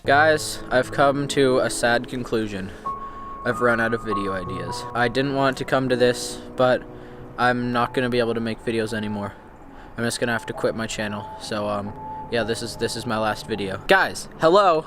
Guys, I've come to a sad conclusion. I've run out of video ideas. I didn't want to come to this, but I'm not gonna be able to make videos anymore. I'm just gonna have to quit my channel. So yeah, this is my last video. Guys, hello.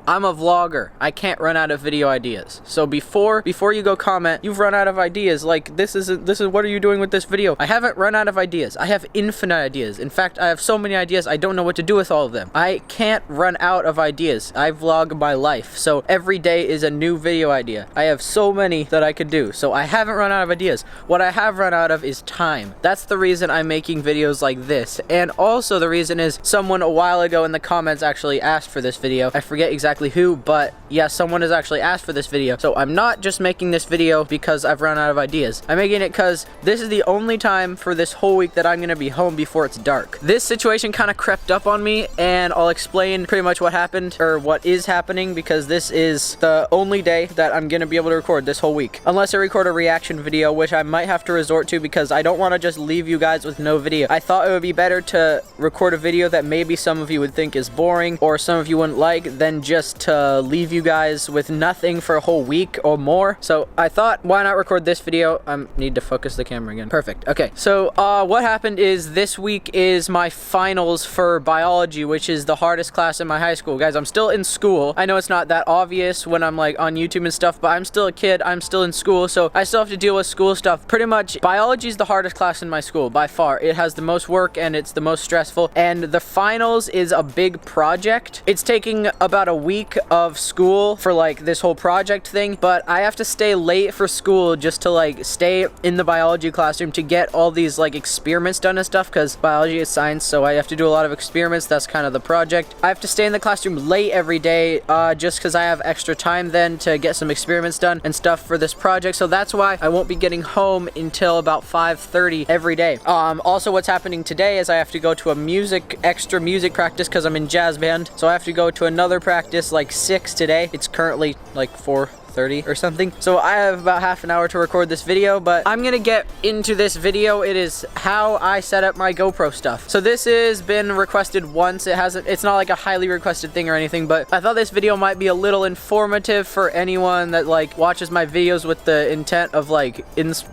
I'm a vlogger. I can't run out of video ideas. So before you go comment, you've run out of ideas. Like this is what are you doing with this video? I haven't run out of ideas. I have infinite ideas. In fact, I have so many ideas I don't know what to do with all of them. I can't run out of ideas. I vlog my life. So every day is a new video idea. I have so many that I could do. So I haven't run out of ideas. What I have run out of is time. That's the reason I'm making videos like this. And also the reason is someone a while ago in the comments actually asked for this video. I forget exactly who, but yeah, someone has actually asked for this video. So I'm not just making this video because I've run out of ideas. I'm making it because this is the only time for this whole week that I'm gonna be home before it's dark. This situation kind of crept up on me, and I'll explain pretty much what happened or what is happening, because this is the only day that I'm gonna be able to record this whole week, unless I record a reaction video, which I might have to resort to because I don't want to just leave you guys with no video. I thought it would be better to record a video that maybe some of you would think is boring or some of you wouldn't like than just to leave you guys with nothing for a whole week or more. So I thought, why not record this video? I need to focus the camera again. Perfect. Okay, so what happened is this week is my finals for biology, which is the hardest class in my high school. Guys, I'm still in school. I know it's not that obvious when I'm like on YouTube and stuff, but I'm still a kid. I'm still in school, so I still have to deal with school stuff. Pretty much biology is the hardest class in my school by far. It has the most work and it's the most stressful, and the finals is a big project. It's taking about a week of school for like this whole project thing, but I have to stay late for school just to like stay in the biology classroom to get all these like experiments done and stuff, because biology is science, so I have to do a lot of experiments. That's kind of the project. I have to stay in the classroom late every day just because I have extra time then to get some experiments done and stuff for this project. So that's why I won't be getting home until about 5:30 every day. Also what's happening today is I have to go to a extra music practice because I'm in jazz band, so I have to go to another practice like 6 today. It's currently like 4:30 or something, so I have about half an hour to record this video, but I'm gonna get into this video. It is how I set up my GoPro stuff. So this has been requested once. It's not like a highly requested thing or anything, but I thought this video might be a little informative for anyone that like watches my videos with the intent of like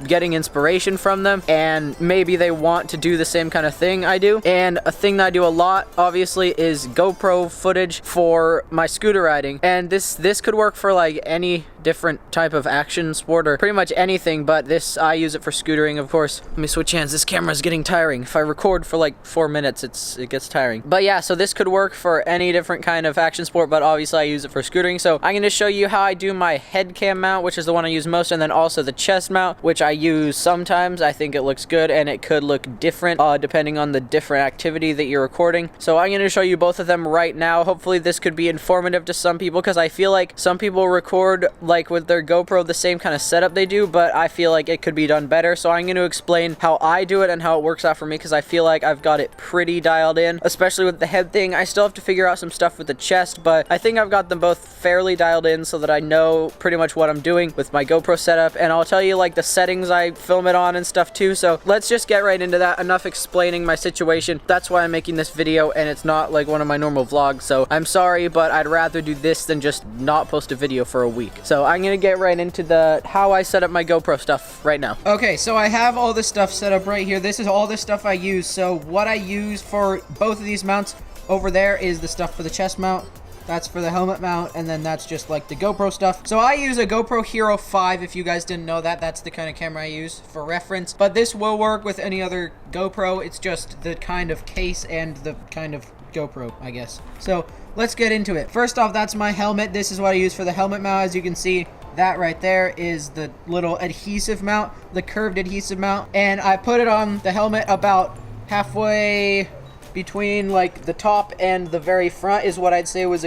getting inspiration from them, and maybe they want to do the same kind of thing I do. And a thing that I do a lot obviously is GoPro footage for my scooter riding, and this could work for like any different type of action sport or pretty much anything, but I use it for scootering, of course. Let me switch hands. This camera is getting tiring. If I record for like 4 minutes, it gets tiring. But yeah, so this could work for any different kind of action sport, but obviously I use it for scootering. So I'm going to show you how I do my head cam mount, which is the one I use most, and then also the chest mount, which I use sometimes. I think it looks good, and it could look different depending on the different activity that you're recording. So I'm going to show you both of them right now. Hopefully this could be informative to some people, because I feel like some people record like with their GoPro the same kind of setup they do, but I feel like it could be done better. So I'm going to explain how I do it and how it works out for me, because I feel like I've got it pretty dialed in, especially with the head thing. I still have to figure out some stuff with the chest, but I think I've got them both fairly dialed in so that I know pretty much what I'm doing with my GoPro setup, and I'll tell you like the settings I film it on and stuff too. So let's just get right into that. Enough explaining my situation. That's why I'm making this video, and it's not like one of my normal vlogs, so I'm sorry, but I'd rather do this than just not post a video for a week. So I'm gonna get right into how I set up my GoPro stuff right now. Okay, so I have all this stuff set up right here. This is all the stuff I use. So what I use for both of these mounts over there is the stuff for the chest mount. That's for the helmet mount, and then that's just like the GoPro stuff. So I use a GoPro Hero 5, if you guys didn't know that. That's the kind of camera I use for reference. But this will work with any other GoPro. It's just the kind of case and the kind of GoPro, I guess. So let's get into it. First off, that's my helmet. This is what I use for the helmet mount. As you can see, that right there is the little adhesive mount, the curved adhesive mount. And I put it on the helmet about halfway between like the top and the very front is what I'd say is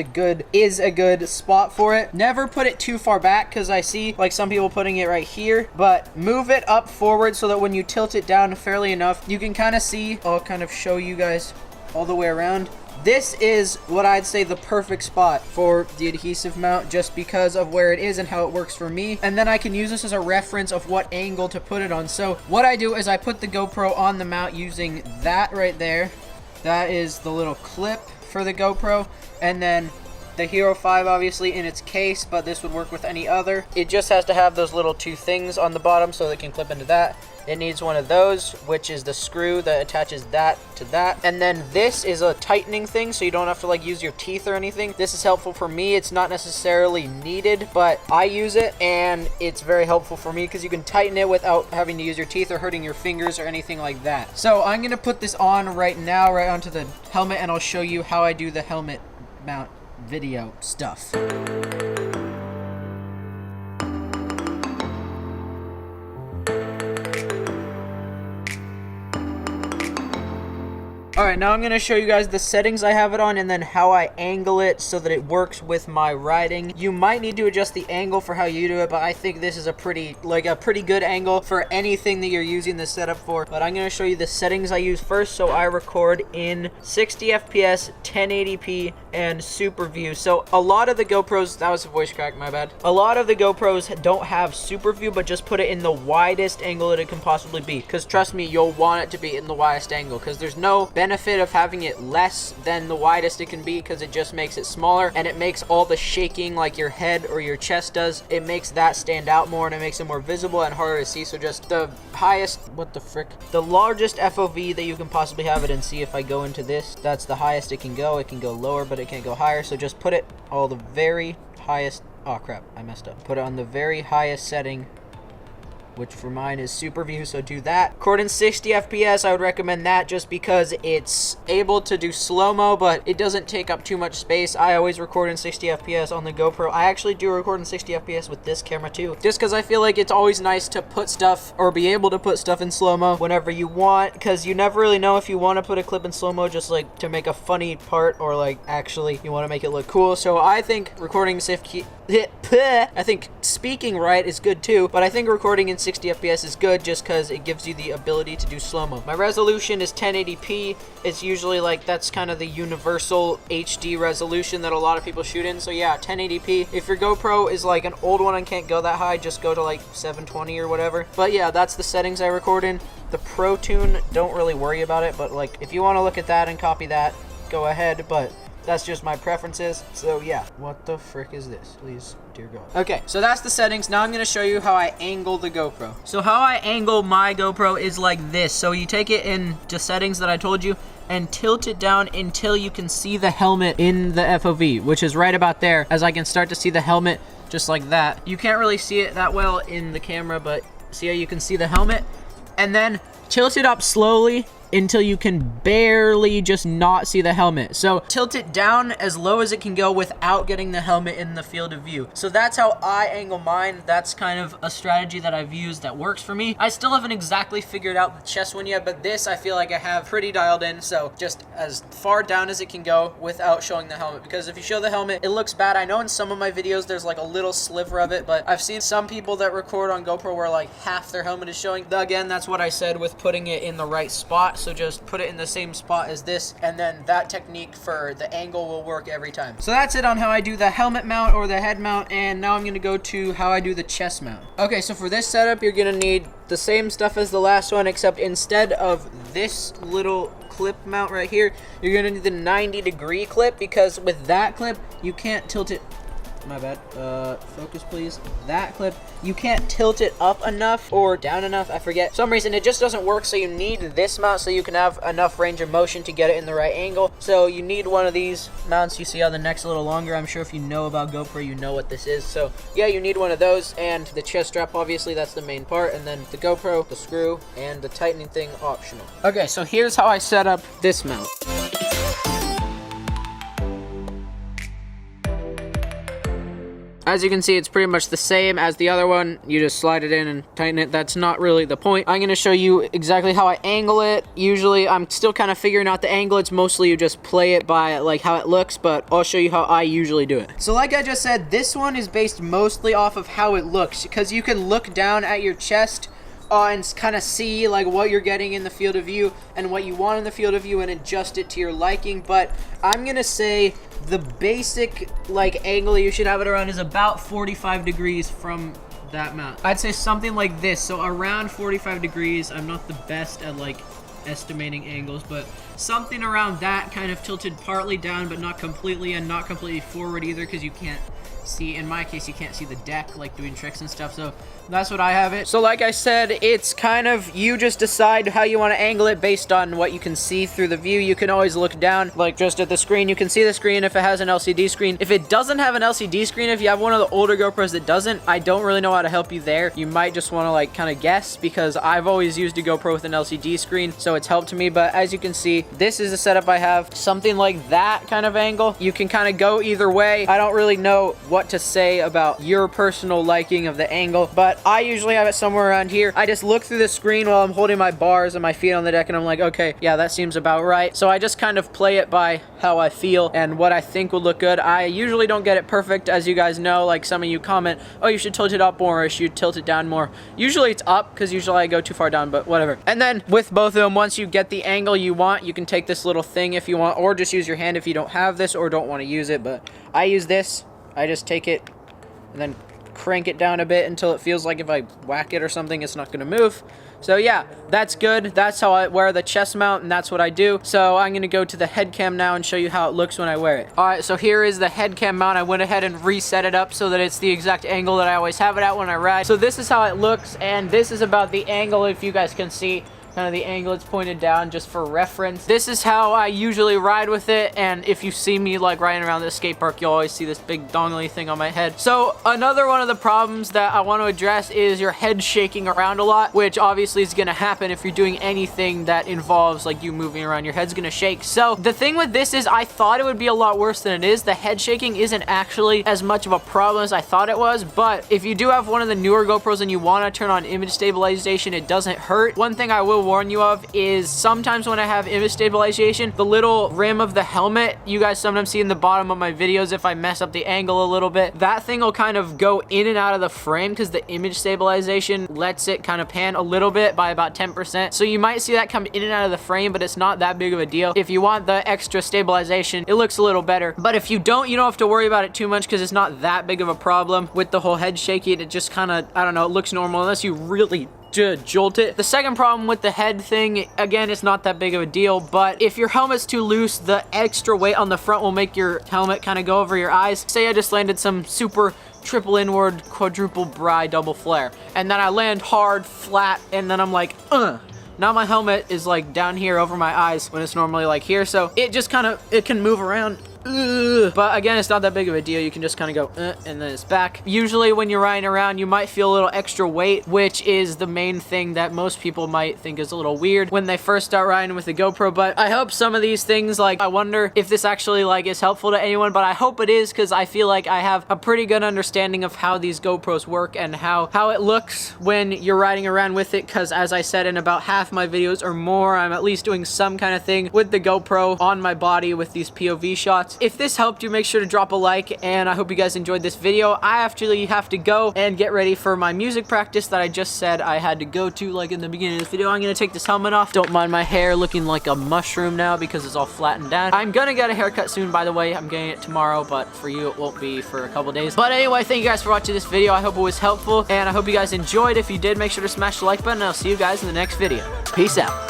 a good spot for it. Never put it too far back, because I see like some people putting it right here, but move it up forward so that when you tilt it down fairly enough, you can kind of see. I'll kind of show you guys all the way around. This is what I'd say the perfect spot for the adhesive mount, just because of where it is and how it works for me. And then I can use this as a reference of what angle to put it on. So what I do is I put the GoPro on the mount using that right there. That is the little clip for the GoPro. And then the Hero 5 obviously in its case, but this would work with any other. It just has to have those little two things on the bottom so they can clip into that. It needs one of those, which is the screw that attaches that to that. And then this is a tightening thing, so you don't have to like use your teeth or anything. This is helpful for me. It's not necessarily needed, but I use it and it's very helpful for me because you can tighten it without having to use your teeth or hurting your fingers or anything like that. So I'm gonna put this on right now, right onto the helmet, and I'll show you how I do the helmet mount video stuff. Alright, now I'm going to show you guys the settings I have it on and then how I angle it so that it works with my riding. You might need to adjust the angle for how you do it, but I think this is a pretty good angle for anything that you're using this setup for. But I'm going to show you the settings I use first. So I record in 60 FPS, 1080p, and super view. So a lot of the GoPros, that was a voice crack, my bad. A lot of the GoPros don't have super view, but just put it in the widest angle that it can possibly be. Because trust me, you'll want it to be in the widest angle because there's no benefit of having it less than the widest it can be because it just makes it smaller and it makes all the shaking like your head or your chest does. It makes that stand out more and it makes it more visible and harder to see. So just the highest, the largest FOV that you can possibly have it. And see, if I go into this, that's the highest it can go. It can go lower, but it can't go higher. So just put it all the very highest. Oh crap, I messed up. Put it on the very highest setting, which for mine is super view, so do that. Record in 60 FPS, I would recommend that just because it's able to do slow-mo, but it doesn't take up too much space. I always record in 60 FPS on the GoPro. I actually do record in 60 FPS with this camera too, just because I feel like it's always nice to put stuff or be able to put stuff in slow-mo whenever you want, because you never really know if you want to put a clip in slow-mo just like to make a funny part or like actually you want to make it look cool. So I think recording 60, I think speaking right is good too, but I think recording in 60 FPS is good just because it gives you the ability to do slow-mo. My resolution is 1080p. It's usually like, that's kind of the universal HD resolution that a lot of people shoot in. So yeah, 1080p. If your GoPro is like an old one and can't go that high, just go to like 720 or whatever. But yeah, that's the settings I record in. The Pro Tune, don't really worry about it, but like if you want to look at that and copy that, go ahead, but that's just my preferences. So yeah, what the frick is this? Please, dear God. Okay, so that's the settings. Now I'm gonna show you how I angle the GoPro. So how I angle my GoPro is like this. So you take it into settings that I told you and tilt it down until you can see the helmet in the FOV, which is right about there, as I can start to see the helmet just like that. You can't really see it that well in the camera, but see how you can see the helmet? And then tilt it up slowly until you can barely just not see the helmet. So tilt it down as low as it can go without getting the helmet in the field of view. So that's how I angle mine. That's kind of a strategy that I've used that works for me. I still haven't exactly figured out the chest one yet, but this I feel like I have pretty dialed in. So just as far down as it can go without showing the helmet, because if you show the helmet, it looks bad. I know in some of my videos there's like a little sliver of it, but I've seen some people that record on GoPro where like half their helmet is showing. Again, that's what I said with putting it in the right spot. So just put it in the same spot as this, and then that technique for the angle will work every time. So that's it on how I do the helmet mount or the head mount, and now I'm gonna go to how I do the chest mount. Okay, so for this setup, you're gonna need the same stuff as the last one, except instead of this little clip mount right here, you're gonna need the 90-degree clip, because with that clip, you can't tilt it. My bad. Focus please. That clip, you can't tilt it up enough or down enough. I forget. For some reason it just doesn't work, so you need this mount so you can have enough range of motion to get it in the right angle. So you need one of these mounts. You see how the neck's a little longer. I'm sure if you know about GoPro, you know what this is. So yeah, you need one of those, and the chest strap, obviously, that's the main part, and then the GoPro, the screw, and the tightening thing optional. Okay, so here's how I set up this mount. As you can see, it's pretty much the same as the other one. You just slide it in and tighten it. That's not really the point. I'm gonna show you exactly how I angle it. Usually, I'm still kind of figuring out the angle. It's mostly you just play it by like how it looks, but I'll show you how I usually do it. So like I just said, this one is based mostly off of how it looks, because you can look down at your chest and kind of see like what you're getting in the field of view and what you want in the field of view and adjust it to your liking. But I'm gonna say the basic like angle you should have it around is about 45 degrees from that mount. I'd say something like this, so around 45 degrees. I'm not the best at like estimating angles, but something around that, kind of tilted partly down, but not completely, and not completely forward either, because you can't see, in my case, you can't see the deck, like doing tricks and stuff, so that's what I have it. So like I said, it's kind of, you just decide how you want to angle it based on what you can see through the view. You can always look down, like just at the screen. You can see the screen if it has an LCD screen. If it doesn't have an LCD screen, if you have one of the older GoPros that doesn't, I don't really know how to help you there. You might just want to like kind of guess, because I've always used a GoPro with an LCD screen, so it's helped me. But as you can see, this is the setup I have. Something like that kind of angle. You can kind of go either way. I don't really know what to say about your personal liking of the angle, but I usually have it somewhere around here. I just look through the screen while I'm holding my bars and my feet on the deck, and I'm like, okay, yeah, that seems about right. So I just kind of play it by how I feel and what I think would look good. I usually don't get it perfect, as you guys know. Like some of you comment, oh, you should tilt it up more, or you should tilt it down more. Usually it's up, because usually I go too far down, but whatever. And then with both of them, once you get the angle you want, you can take this little thing if you want, or just use your hand if you don't have this or don't want to use it. But I use this. I just take it and then crank it down a bit until it feels like if I whack it or something, it's not going to move. So yeah, that's good. That's how I wear the chest mount, and that's what I do. So I'm going to go to the head cam now and show you how it looks when I wear it. Alright, so here is the head cam mount. I went ahead and reset it up so that it's the exact angle that I always have it at when I ride. So this is how it looks, and this is about the angle, if you guys can see. Kind of the angle it's pointed down, just for reference. This is how I usually ride with it, and if you see me like riding around the skate park, you'll always see this big dongly thing on my head. So another one of the problems that I want to address is your head shaking around a lot, which obviously is going to happen if you're doing anything that involves like you moving around. Your head's going to shake. So the thing with this is, I thought it would be a lot worse than it is. The head shaking isn't actually as much of a problem as I thought it was, but if you do have one of the newer GoPros and you want to turn on image stabilization, it doesn't hurt. One thing I will warn you of is sometimes when I have image stabilization, the little rim of the helmet, you guys sometimes see in the bottom of my videos, if I mess up the angle a little bit, that thing will kind of go in and out of the frame, because the image stabilization lets it kind of pan a little bit by about 10%. So you might see that come in and out of the frame, but it's not that big of a deal. If you want the extra stabilization, it looks a little better. But if you don't, you don't have to worry about it too much, because it's not that big of a problem with the whole head shaking. It just kind of, I don't know, it looks normal unless you really jolt it. The second problem with the head thing, again, it's not that big of a deal, but if your helmet's too loose, the extra weight on the front will make your helmet kind of go over your eyes. Say I just landed some super triple inward, quadruple bri, double flare, and then I land hard, flat, and then I'm like, now my helmet is like down here over my eyes when it's normally like here, so it just kind of, it can move around. But again, it's not that big of a deal. You can just kind of go and then it's back. Usually when you're riding around, you might feel a little extra weight, which is the main thing that most people might think is a little weird when they first start riding with the GoPro. But I hope some of these things, like, I wonder if this actually like is helpful to anyone, but I hope it is, because I feel like I have a pretty good understanding of how these GoPros work and how it looks when you're riding around with it, because as I said in about half my videos or more, I'm at least doing some kind of thing with the GoPro on my body with these POV shots. If this helped you, make sure to drop a like, and I hope you guys enjoyed this video. I actually have to go and get ready for my music practice that I just said I had to go to, like in the beginning of this video. I'm gonna take this helmet off. Don't mind my hair looking like a mushroom now because it's all flattened down. I'm gonna get a haircut soon, by the way. I'm getting it tomorrow, but for you it won't be for a couple days. But anyway, thank you guys for watching this video. I hope it was helpful, and I hope you guys enjoyed. If you did, make sure to smash the like button, and I'll see you guys in the next video. Peace out.